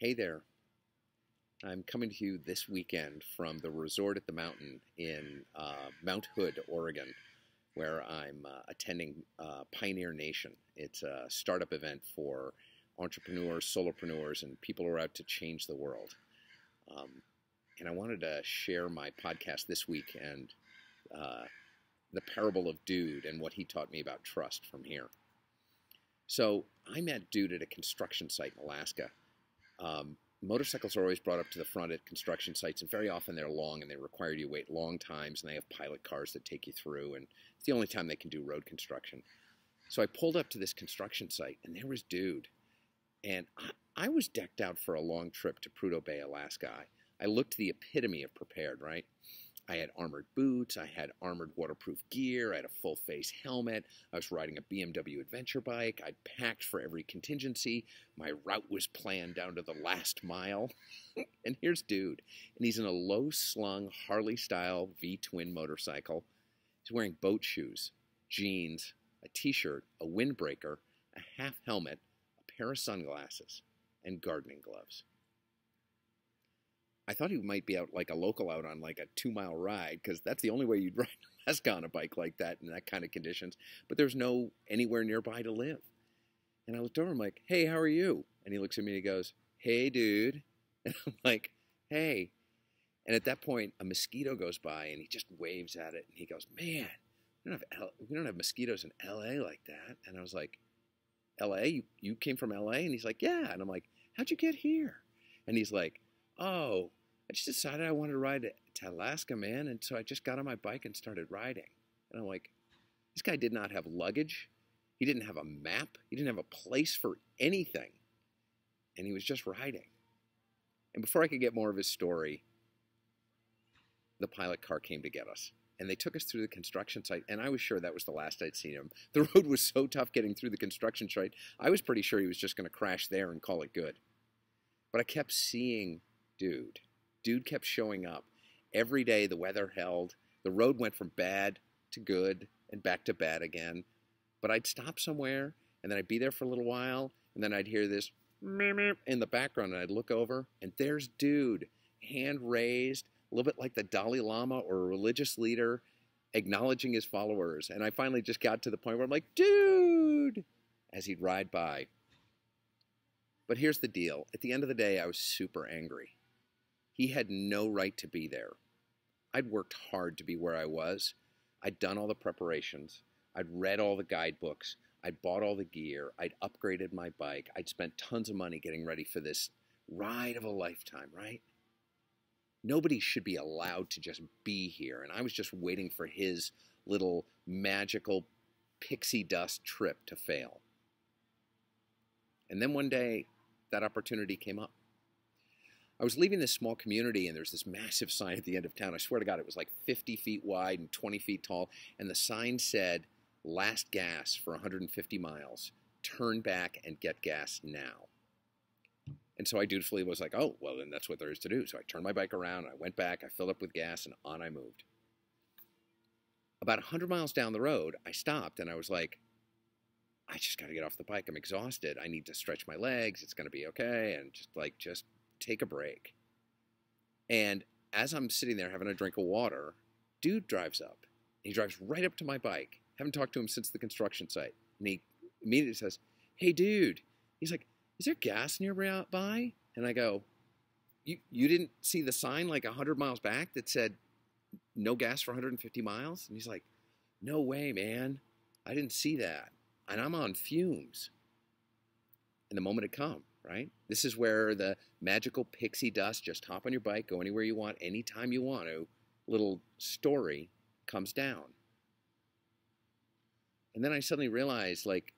Hey there. I'm coming to you this weekend from the Resort at the Mountain in Mount Hood, Oregon, where I'm attending Pioneer Nation. It's a startup event for entrepreneurs, solopreneurs, and people who are out to change the world. And I wanted to share my podcast this week and the parable of Dude and what he taught me about trust from here. So I met Dude at a construction site in Alaska. Motorcycles are always brought up to the front at construction sites, and very often they're long and they require you to wait long times, and they have pilot cars that take you through, and it's the only time they can do road construction. So I pulled up to this construction site, and there was Dude. And I was decked out for a long trip to Prudhoe Bay, Alaska. I looked the epitome of prepared, right? I had armored boots, I had armored waterproof gear, I had a full-face helmet, I was riding a BMW adventure bike, I'd packed for every contingency, my route was planned down to the last mile. And here's Dude, and he's in a low-slung Harley-style V-twin motorcycle. He's wearing boat shoes, jeans, a t-shirt, a windbreaker, a half helmet, a pair of sunglasses, and gardening gloves. I thought he might be out like a local out on like a 2-mile ride, because that's the only way you'd ride Alaska on a bike like that in that kind of conditions. But there's no anywhere nearby to live. And I looked over, I'm like, hey, how are you? And he looks at me and he goes, hey, dude. And I'm like, hey. And at that point, a mosquito goes by and he just waves at it. And he goes, man, we don't have mosquitoes in L.A. like that. And I was like, L.A.? You came from L.A.? And he's like, yeah. And I'm like, how'd you get here? And he's like, oh, I just decided I wanted to ride to Alaska, man, and so I just got on my bike and started riding. And I'm like, this guy did not have luggage. He didn't have a map. He didn't have a place for anything. And he was just riding. And before I could get more of his story, the pilot car came to get us. And they took us through the construction site, and I was sure that was the last I'd seen him. The road was so tough getting through the construction site, I was pretty sure he was just going to crash there and call it good. But I kept seeing Dude. Dude kept showing up. Every day the weather held. The road went from bad to good and back to bad again. But I'd stop somewhere, and then I'd be there for a little while, and then I'd hear this meep, meep in the background, and I'd look over, and there's Dude, hand raised, a little bit like the Dalai Lama or a religious leader, acknowledging his followers. And I finally just got to the point where I'm like, Dude, as he'd ride by. But here's the deal. At the end of the day, I was super angry. He had no right to be there. I'd worked hard to be where I was. I'd done all the preparations. I'd read all the guidebooks. I'd bought all the gear. I'd upgraded my bike. I'd spent tons of money getting ready for this ride of a lifetime, right? Nobody should be allowed to just be here. And I was just waiting for his little magical pixie dust trip to fail. And then one day, that opportunity came up. I was leaving this small community, and there's this massive sign at the end of town. I swear to God, it was like 50 feet wide and 20 feet tall. And the sign said, last gas for 150 miles. Turn back and get gas now. And so I dutifully was like, oh, well, then that's what there is to do. So I turned my bike around, I went back, I filled up with gas, and on I moved. About 100 miles down the road, I stopped, and I was like, I just got to get off the bike. I'm exhausted. I need to stretch my legs. It's going to be okay. And just take a break. And as I'm sitting there having a drink of water, Dude drives up. He drives right up to my bike. Haven't talked to him since the construction site. And he immediately says, hey, Dude. He's like, is there gas nearby? And I go, you didn't see the sign like 100 miles back that said no gas for 150 miles? And he's like, no way, man. I didn't see that. And I'm on fumes. And the moment had come, right? This is where the magical pixie dust, just hop on your bike, go anywhere you want, anytime you want to, little story comes down. And then I suddenly realized, like,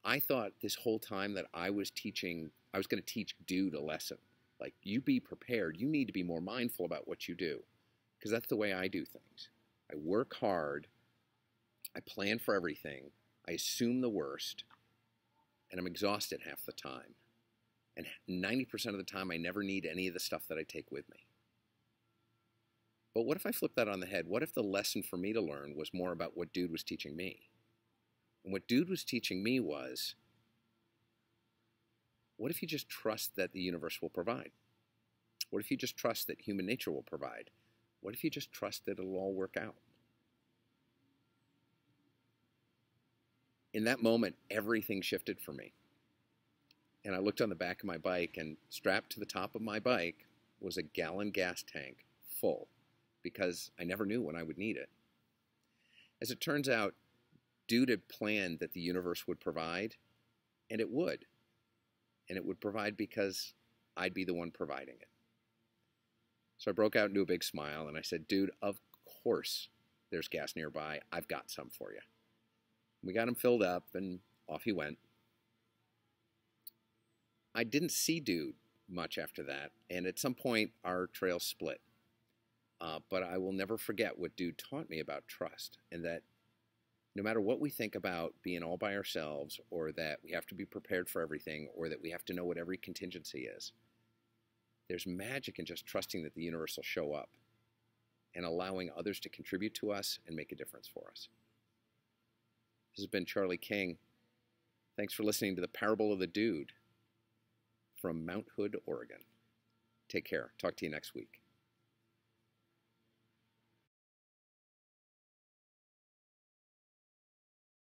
I thought this whole time that I was going to teach Dude a lesson. Like, you be prepared. You need to be more mindful about what you do. Because that's the way I do things. I work hard. I plan for everything. I assume the worst, and I'm exhausted half the time. And 90% of the time, I never need any of the stuff that I take with me. But what if I flip that on the head? What if the lesson for me to learn was more about what Dude was teaching me? And what Dude was teaching me was, What if you just trust that the universe will provide? What if you just trust that human nature will provide? What if you just trust that it'll all work out? In that moment, everything shifted for me. And I looked on the back of my bike, and strapped to the top of my bike was a gallon gas tank full, because I never knew when I would need it. As it turns out, Dude had planned that the universe would provide, and it would. And it would provide because I'd be the one providing it. So I broke out into a big smile, and I said, Dude, of course there's gas nearby. I've got some for you. We got him filled up, and off he went. I didn't see Dude much after that, and at some point our trails split. But I will never forget what Dude taught me about trust, and that no matter what we think about being all by ourselves, or that we have to be prepared for everything, or that we have to know what every contingency is, there's magic in just trusting that the universe will show up and allowing others to contribute to us and make a difference for us. This has been Charlie King. Thanks for listening to the Parable of the Dude from Mount Hood, Oregon. Take care. Talk to you next week.